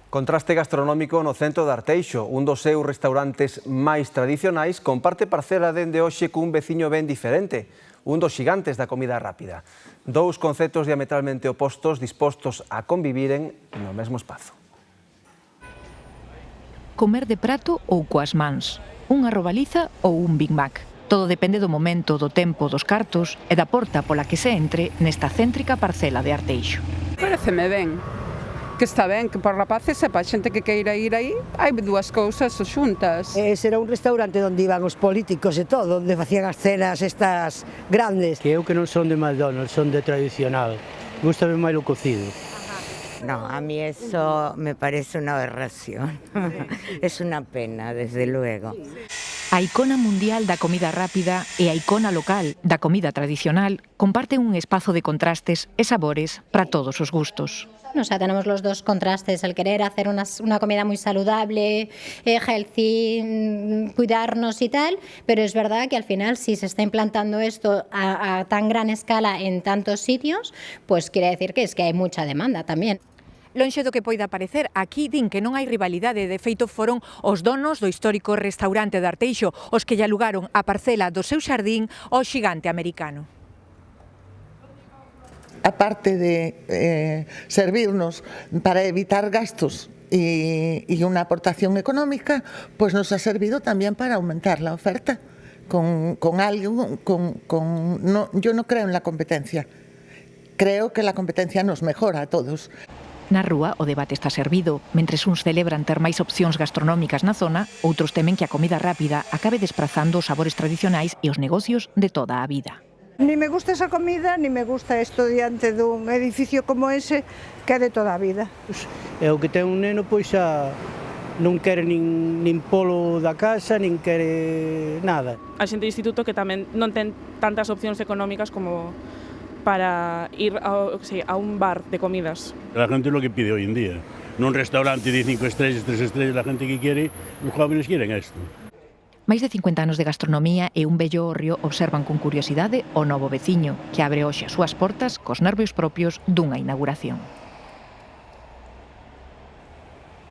Contraste gastronómico no centro de Arteixo. Un dos seus restaurantes máis tradicionais comparte parcela dende hoxe cun veciño ben diferente, un dos xigantes da comida rápida. Dous conceptos diametralmente opostos dispostos a conviviren no mesmo espazo. Comer de prato ou coas mans, unha robaliza ou un Big Mac. Todo depende do momento, do tempo, dos cartos e da porta pola que se entre nesta céntrica parcela de Arteixo. Pareceme ben, que está ben, que para rapaces e para a xente que queira ir aí, hai dúas cousas xuntas. Ese era un restaurante onde iban os políticos e todo, onde facían as cenas estas grandes. Que eu que non son de McDonald's, son de tradicional. Gústame máis o cocido. No, a mí eso me parece una aberración. Es una pena, desde luego. A icona mundial da comida rápida e a icona local da comida tradicional comparten un espazo de contrastes e sabores para todos os gustos. O sea, tenemos los dos contrastes, el querer hacer una comida muy saludable, healthy, cuidarnos y tal, pero es verdad que al final si se está implantando esto a tan gran escala en tantos sitios, pues quiere decir que es que hay mucha demanda también. Lonxe do que poida parecer, aquí din que non hai rivalidade, de feito foron os donos do histórico restaurante de Arteixo os que lle alugaron a parcela do seu xardín ao xigante americano. Aparte de servirnos para evitar gastos y una aportación económica, pues nos ha servido también para aumentar la oferta con algo, yo no creo en la competencia, creo que la competencia nos mejora a todos. Na rúa o debate está servido. Mentres uns celebran ter máis opcións gastronómicas na zona, outros temen que a comida rápida acabe desprazando os sabores tradicionais e os negocios de toda a vida. Ni me gusta esa comida, ni me gusta isto diante dun edificio como ese que é de toda a vida. E o que ten un neno, pois xa non quere nin polo da casa, nin quere nada. A xente do instituto que tamén non ten tantas opcións económicas como para ir a un bar de comidas. La gente es lo que pide hoy en día. No un restaurante de 5 estrellas, 3 estrellas, la gente que quiere, los jóvenes quieren esto. Máis de 50 anos de gastronomía e un bello hórreo observan con curiosidade o novo veciño, que abre hoxe as súas portas cos nervios propios dunha inauguración.